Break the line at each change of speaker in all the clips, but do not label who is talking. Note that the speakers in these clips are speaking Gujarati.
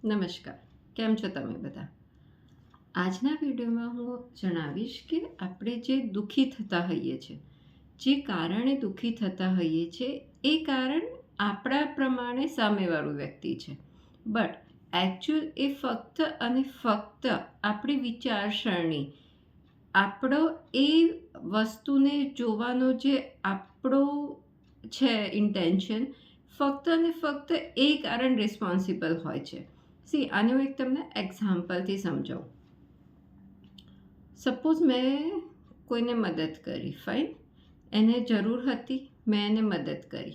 નમસ્કાર, કેમ છો તમે બધા? આજના વિડીયોમાં હું જણાવીશ કે આપણે જે દુઃખી થતા હોઈએ છીએ, જે કારણે દુઃખી થતા હોઈએ છીએ, એ કારણ આપણા પ્રમાણે સામેવાળું વ્યક્તિ છે. બટ એકચ્યુઅલ એ ફક્ત અને ફક્ત આપણી વિચારસરણી, આપણો એ વસ્તુને જોવાનો જે આપણો છે ઇન્ટેન્શન, ફક્ત અને ફક્ત એ કારણ રિસ્પોન્સિબલ હોય છે. આને હું એક તમને એક્ઝામ્પલથી સમજાવું. સપોઝ મેં કોઈને મદદ કરી, ફાઇન, એને જરૂર હતી, મેં એને મદદ કરી.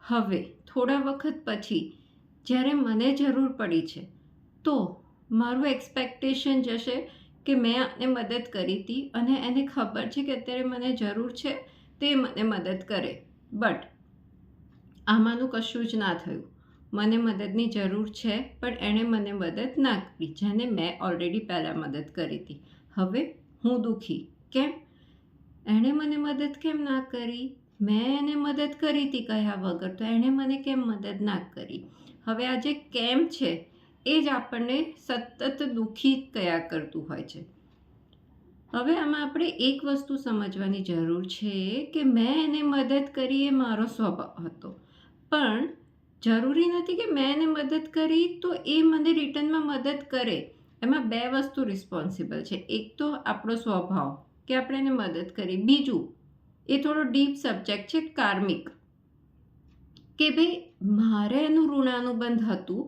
હવે થોડા વખત પછી જ્યારે મને જરૂર પડી છે, તો મારું એક્સપેક્ટેશન જશે કે મેં આને મદદ કરી હતી અને એને ખબર છે કે અત્યારે મને જરૂર છે, તે મને મદદ કરે. બટ આમાંનું કશું જ ના થયું. મને મદદની જરૂર છે, પણ એણે મને મદદ ના કરી, જેને મેં ઓલરેડી પહેલાં મદદ કરી હતી. હવે હું દુઃખી. કેમ? એણે મને મદદ કેમ ના કરી? મેં એને મદદ કરી હતી કહ્યા વગર, તો એણે મને કેમ મદદ ના કરી? હવે આ જે કેમ છે, એ જ આપણને સતત દુઃખી કયા કરતું હોય છે. હવે આમાં આપણે એક વસ્તુ સમજવાની જરૂર છે કે મેં એને મદદ કરી એ મારો સ્વભાવ હતો, પણ જરૂરી નથી કે મેં એને મદદ કરી તો એ મને રિટર્નમાં મદદ કરે. એમાં બે વસ્તુ રિસ્પોન્સિબલ છે. એક તો આપણો સ્વભાવ કે આપણે એને મદદ કરી. બીજું, એ થોડો ડીપ સબ્જેક્ટ છે, કાર્મિક, કે ભાઈ મારે એનું ઋણાનુબંધ હતું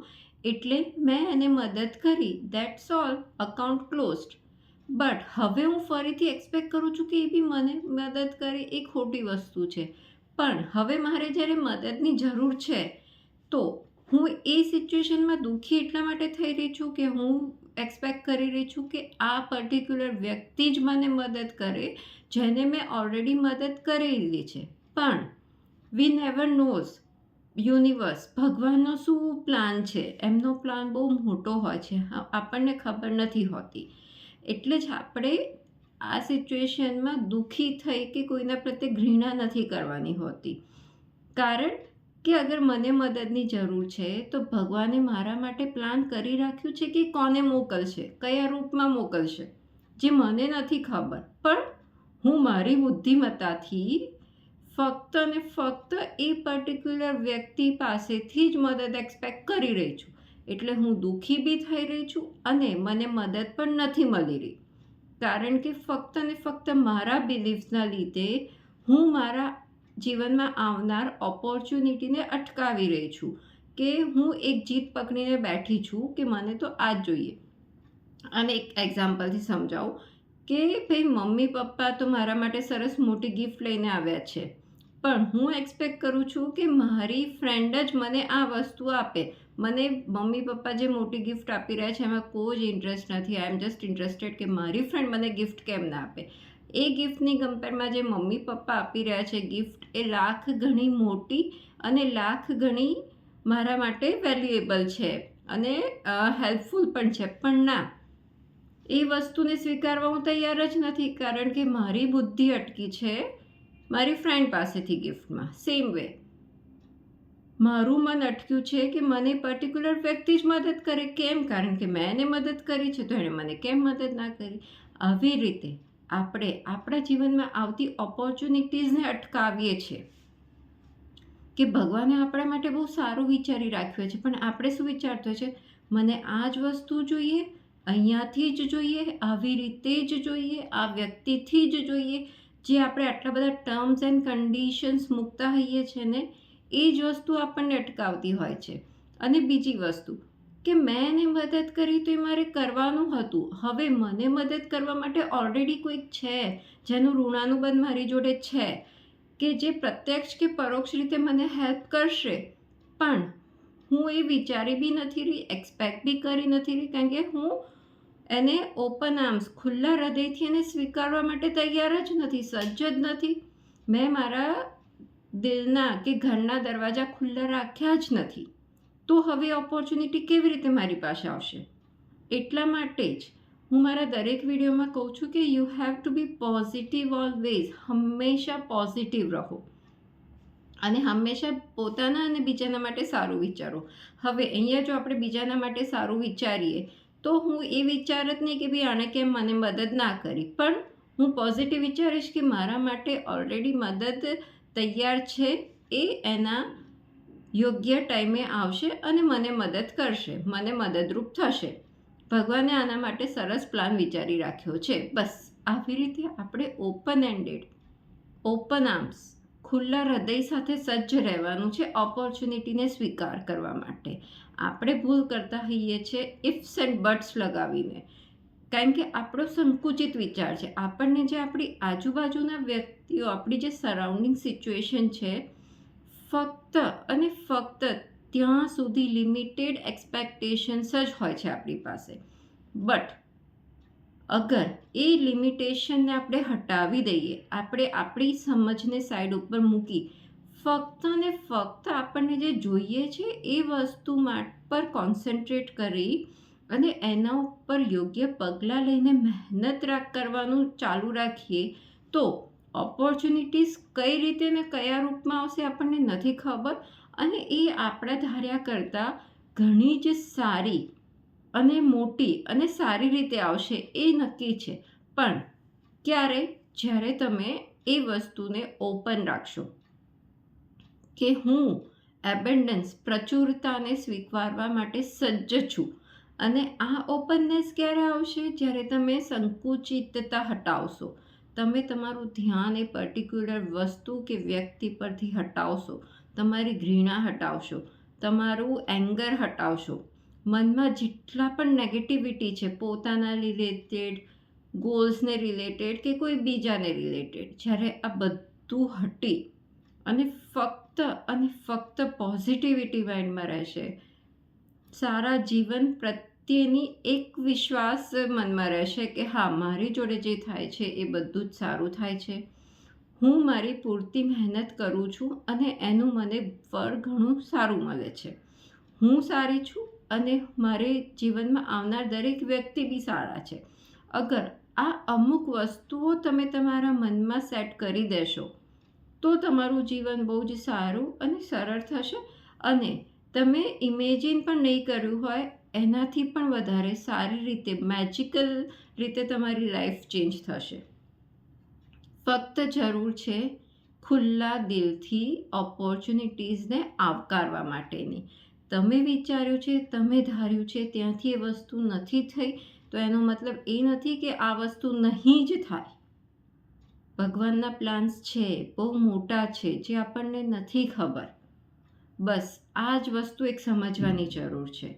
એટલે મેં એને મદદ કરી, that's all, account closed. But હવે હું ફરીથી એક્સપેક્ટ કરું છું કે એ બી મને મદદ કરે, એ ખોટી વસ્તુ છે. પણ હવે મારે જ્યારે મદદની જરૂર છે, તો હું એ સિચ્યુએશનમાં દુઃખી એટલા માટે થઈ રહી છું કે હું એક્સપેક્ટ કરી રહી છું કે આ પર્ટિક્યુલર વ્યક્તિ જ મને મદદ કરે, જેને મેં ઓલરેડી મદદ કરેલી છે. પણ વી નેવર નોઝ, યુનિવર્સ, ભગવાનનો શું પ્લાન છે, એમનો પ્લાન બહુ મોટો હોય છે, આપણને ખબર નથી હોતી. એટલે જ આપણે આ સિચ્યુએશનમાં દુઃખી થઈ કે કોઈના પ્રત્યે ઘૃણા નથી કરવાની હોતી. કારણ કે અગર મને મદદની જરૂર છે, તો ભગવાને મારા માટે પ્લાન કરી રાખ્યું છે કે કોને મોકલશે, કયા રૂપમાં મોકલશે, જે મને નથી ખબર. પણ હું મારી બુદ્ધિમત્તાથી ફક્ત અને ફક્ત એ પર્ટિક્યુલર વ્યક્તિ પાસેથી જ મદદ એક્સપેક્ટ કરી રહી છું. એટલે હું દુઃખી બી થઈ રહી છું અને મને મદદ પણ નથી મળી રહી. કારણ કે ફક્ત અને ફક્ત મારા બિલીફ્સના લીધે હું મારા જીવનમાં આવનાર ઓપોર્ચ્યુનિટીને અટકાવી રહી છું, કે હું એક જીત પકડીને બેઠી છું કે મને તો આ જ જોઈએ. અને એક એક્ઝામ્પલથી સમજાવું કે ભાઈ મમ્મી પપ્પા તો મારા માટે સરસ મોટી ગિફ્ટ લઈને આવ્યા છે, પણ હું એક્સપેક્ટ કરું છું કે મારી ફ્રેન્ડ જ મને આ વસ્તુ આપે. મને મમ્મી પપ્પા જે મોટી ગિફ્ટ આપી રહ્યા છે એમાં કોઈ જ ઇન્ટરેસ્ટ નથી. આઈ એમ જસ્ટ ઇન્ટરેસ્ટેડ કે મારી ફ્રેન્ડ મને ગિફ્ટ કેમ ના આપે. એ ગિફ્ટની કમ્પેરમાં જે મમ્મી પપ્પા આપી રહ્યા છે ગિફ્ટ, એ લાખ ગણી મોટી અને લાખ ગણી મારા માટે વેલ્યુએબલ છે અને હેલ્પફુલ પણ છે. પણ ના, એ વસ્તુને સ્વીકારવા હું તૈયાર જ નથી, કારણ કે મારી બુદ્ધિ અટકી છે મારી ફ્રેન્ડ પાસેથી ગિફ્ટમાં. સેમ વે મારું મન અટક્યું છે કે મને પર્ટિક્યુલર વ્યક્તિ જ મદદ કરે. કેમ? કારણ કે મેં એને મદદ કરી છે, તો એણે મને કેમ મદદ ના કરી? આવી રીતે આપણે આપણા જીવનમાં આવતી ઓપોર્ચ્યુનિટીઝને અટકાવીએ છીએ. કે ભગવાને આપણા માટે બહુ સારું વિચારી રાખ્યું છે, પણ આપણે શું વિચારતો છે, મને આ જ વસ્તુ જોઈએ, અહીંયાથી જ જોઈએ, આવી રીતે જ જોઈએ, આ વ્યક્તિથી જ જોઈએ. જે આપણે આટલા બધા ટર્મ્સ એન્ડ કન્ડિશન્સ મૂકતા હોઈએ છીએ ને, એ જ વસ્તુ આપણને અટકાવતી હોય છે. અને બીજી વસ્તુ કે મેં એને મદદ કરી તો એ મારે કરવાનું હતું. હવે મને મદદ કરવા માટે ઓલરેડી કોઈક છે જેનું ઋણાનુબંધ મારી જોડે છે, કે જે પ્રત્યક્ષ કે પરોક્ષ રીતે મને હેલ્પ કરશે. પણ હું એ વિચારી બી નથી રહી, એક્સપેક્ટ બી કરી નથી રહી, કારણ કે હું એને ઓપન આર્મ્સ, ખુલ્લા હૃદયથી એને સ્વીકારવા માટે તૈયાર જ નથી, સજ્જ જ નથી. મેં મારા દિલના કે ઘરના દરવાજા ખુલ્લા રાખ્યા જ નથી. તો હવે ઓપોર્ચ્યુનિટી કેવી રીતે મારી પાસે આવશે? એટલા માટે જ હું મારા દરેક વિડીયોમાં કહું છું કે you have to be positive always. હંમેશા પોઝિટિવ રહો. અને હંમેશા પોતાના અને બીજાના માટે સારું વિચારો. હવે અહીંયા જો આપણે બીજાના માટે સારું વિચારીએ તો હું એ વિચાર જ નહીં કે ભાઈ આણે કેમ મને મદદ ના કરી, પણ હું પોઝિટિવ વિચારીશ કે મારા માટે ઓલરેડી મદદ તૈયાર છે, એ એના યોગ્ય ટાઈમે આવશે અને મને મદદ કરશે, મને મદદરૂપ થશે. ભગવાને આના માટે સરસ પ્લાન વિચારી રાખ્યો છે. બસ આવી રીતે આપણે ઓપન એન્ડેડ, ઓપન આર્મ્સ, ખુલ્લા હૃદય સાથે સજ્જ રહેવાનું છે ઓપોર્ચ્યુનિટીને સ્વીકાર કરવા માટે. આપણે ભૂલ કરતા હોઈએ છીએ ઇફ્સ એન્ડ બટ્સ લગાવીને, કારણ કે આપણો સંકુચિત વિચાર છે. આપણને જે આપણી આજુબાજુના વ્યક્તિઓ, આપણી જે સરાઉન્ડિંગ સિચ્યુએશન છે, ફક્ત અને ફક્ત ત્યાં સુધી લિમિટેડ એક્સપેક્ટેશન્સ જ હોય છે આપણી પાસે. બટ અગર એ લિમિટેશનને આપણે હટાવી દઈએ, આપણે આપણી સમજને સાઈડ ઉપર મૂકી ફક્ત ને ફક્ત આપણને જે જોઈએ છે એ વસ્તુ પર કોન્સન્ટ્રેટ કરી અને એના ઉપર યોગ્ય પગલાં લઈને મહેનત કરવાનું ચાલુ રાખીએ, તો ઓપોર્ચ્યુનિટીઝ કઈ રીતે ને કયા રૂપમાં આવશે આપણને નથી ખબર, અને એ આપણા ધાર્યા કરતાં ઘણી જ સારી અને મોટી અને સારી રીતે આવશે એ નક્કી છે. પણ ક્યારે? જ્યારે તમે એ વસ્તુને ઓપન રાખશો કે હું એબન્ડન્સ, પ્રચુરતાને સ્વીકારવા માટે સજ્જ છું. અને આ ઓપનનેસ ક્યારે આવશે? જ્યારે તમે સંકુચિતતા હટાવશો, તમે તમારું ધ્યાન એ પર્ટિક્યુલર વસ્તુ કે વ્યક્તિ પરથી હટાવશો, તમારી ઘૃણા હટાવશો, તમારું એંગર હટાવશો. મનમાં જેટલા પણ નેગેટિવિટી છે, પોતાના રિલેટેડ, ગોલ્સને રિલેટેડ કે કોઈ બીજાને રિલેટેડ, જ્યારે આ બધું હટી અને ફક્ત પોઝિટિવિટી માઇન્ડમાં રહેશે, સારા જીવન પ્રત્યેની એક વિશ્વાસ મનમાં રહેશે કે હા, મારી જોડે જે થાય છે એ બધું જ સારું થાય છે, હું મારી પૂરતી મહેનત કરું છું અને એનું મને ફળ ઘણું સારું મળે છે, હું સારી છું અને મારે જીવનમાં આવનાર દરેક વ્યક્તિ બી સારા છે. અગર આ અમુક વસ્તુઓ તમે તમારા મનમાં સેટ કરી દેશો તો તમારું જીવન બહુ જ સારું અને સરળ થશે, અને તમે ઇમેજિન પણ નહીં કર્યું હોય એનાથી પણ વધારે સારી રીતે, મેજિકલ રીતે તમારી લાઈફ ચેન્જ થશે. ફક્ત જરૂર છે ખુલ્લા દિલથી ઓપોર્ચ્યુનિટીઝને આવકારવા માટેની. તમે વિચાર્યું છે, તમે ધાર્યું છે, ત્યાંથી એ વસ્તુ નથી થઈ તો એનો મતલબ એ નથી કે આ વસ્તુ નહીં જ થાય. ભગવાનના પ્લાન્સ છે, બહુ મોટા છે, જે આપણને નથી ખબર. બસ આ જ વસ્તુ એક સમજવાની જરૂર છે.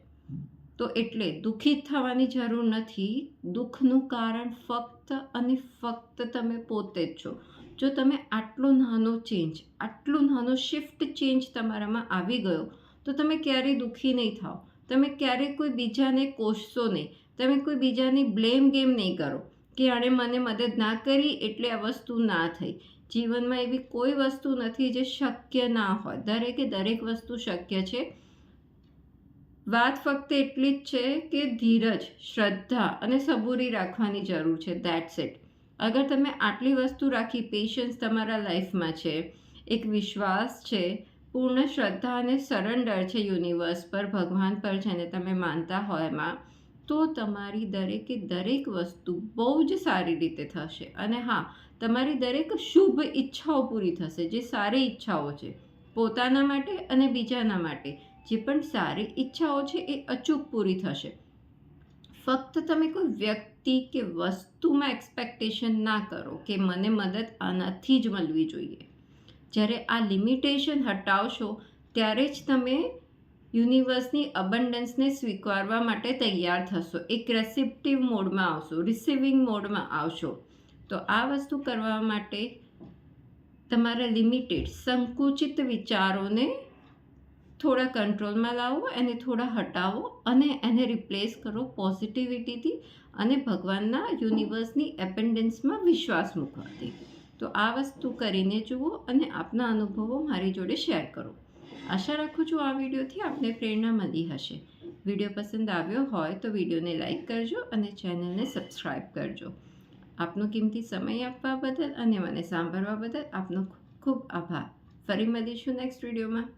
તો એટલે દુઃખિત થવાની જરૂર નથી. દુઃખનું કારણ ફક્ત અને ફક્ત તમે પોતે જ છો. જો તમે આટલો નાનો ચેન્જ, આટલું નાનો શિફ્ટ ચેન્જ તમારામાં આવી ગયો તો તમે ક્યારેય દુઃખી નહીં થાઓ. તમે ક્યારેય કોઈ બીજાને કોસશો નહીં. તમે કોઈ બીજાની બ્લેમ ગેમ નહીં કરો કે આણે મને મદદ ના કરી એટલે આ વસ્તુ ના થઈ. જીવનમાં એવી કોઈ વસ્તુ નથી જે શક્ય ના હોય. દરેક વસ્તુ શક્ય છે. વાત ફક્ત એટલી જ છે કે ધીરજ, શ્રદ્ધા અને સબૂરી રાખવાની જરૂર છે. That's it. અગર તમે આટલી વસ્તુ રાખી, પેશન્સ તમારા લાઈફમાં છે, એક વિશ્વાસ છે, પૂર્ણ શ્રદ્ધા અને સરેન્ડર છે યુનિવર્સ પર, ભગવાન પર, જેને તમે માનતા હોય એમાં, તો તમારી દરેક વસ્તુ બહુ જ સારી રીતે થશે. અને હા, તમારી દરેક શુભ ઈચ્છાઓ પૂરી થશે. જે સારી ઈચ્છાઓ છે પોતાના માટે અને બીજાના માટે, જે પણ સારી ઈચ્છાઓ છે એ અચૂક પૂરી થશે. ફક્ત તમે કોઈ વ્યક્તિ કે વસ્તુમાં એક્સપેક્ટેશન ના કરો કે મને મદદ આનાથી જ મળવી જોઈએ. જ્યારે આ લિમિટેશન હટાવશો ત્યારે જ તમે યુનિવર્સની અબન્ડન્સને સ્વીકારવા માટે તૈયાર થશો. એક રેસિપ્ટિવ મોડમાં આવશો, રિસીવિંગ મોડમાં આવશો. તો આ વસ્તુ કરવા માટે તમારા લિમિટેડ, સંકુચિત વિચારોને થોડા કંટ્રોલમાં લાવો, એને થોડા હટાવો અને એને રિપ્લેસ કરો પોઝિટિવિટીથી અને ભગવાનના, યુનિવર્સની એબન્ડન્સમાં વિશ્વાસ મૂકવાથી. તો આ વસ્તુ કરીને જુઓ અને આપના અનુભવો મારી જોડે શેર કરો. આશા રાખું છું આ વિડીયોથી આપને પ્રેરણા મળી હશે. વિડીયો પસંદ આવ્યો હોય તો વિડીયોને લાઈક કરજો અને ચેનલને સબસ્ક્રાઈબ કરજો. આપનો કિંમતી સમય આપવા બદલ અને મને સાંભળવા બદલ આપનો ખૂબ ખૂબ આભાર. ફરી મળીશું નેક્સ્ટ વિડીયોમાં.